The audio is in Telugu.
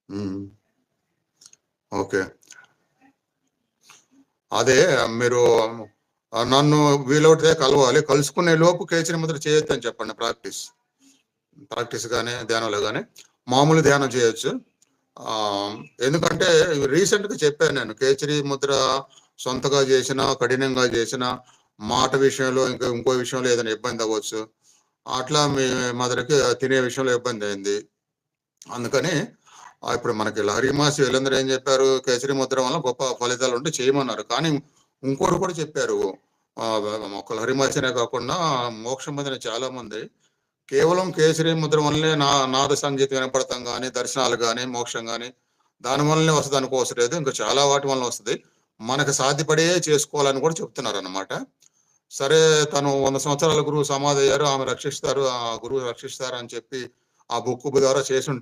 హ్మ్. ఓకే. అదే మీరు నన్ను వీలవుతే కలవాలి. కలుసుకునే లోపు కేసరి ముద్ర చేయొద్దని చెప్పండి ప్రాక్టీస్. ప్రాక్టీస్ గాని, ధ్యానంలో గాని. మామూలు ధ్యానం చేయొచ్చు. ఆహ్, ఎందుకంటే రీసెంట్‌గా చెప్పాను నేను. కేసరి ముద్ర సొంతగా జేసినా, కఠినంగా జేసినా, మాట విషయంలో ఇంకా ఇంకో విషయంలో ఏదైనా ఇబ్బందవ్వచ్చు. అట్లా మీ మదర్‌కి తినే విషయంలో ఇబ్బందయింది. అందుకని ఇప్పుడు మనకి 'లహరి మాసి' వీళ్ళందరూ ఏం జెప్పారు? కేసరి ముద్ర వల్ల గొప్ప ఫలితాలుంటే చేయమన్నారు. కానీ ఇంకోటి కూడా చెప్పారు. ఒక 'లహరి మాసినే' కాకుండా మోక్షం పొందిన చాలామంది కేవలం కేసరి ముద్ర వల్లనే నాద సంగీతం వినపడతాం గాని, దర్శనాలు గాని, మోక్షం గాని దాని వల్లనే వస్తదనుకోవసరం లేదు. ఇంకా చాలా వాటి వలన వస్తది. మనకు సాధ్యపడేయే చేసుకోవాలని కూడా చెప్తున్నారన్నమాట. సరే తను 100 సంవత్సరాల గురువు సమాధయ్యారు. ఆమె రక్షిస్తారు. ఆ గురువు రక్షిస్తారని చెప్పి ఆ బుక్ ద్వారా చేసుంటారు.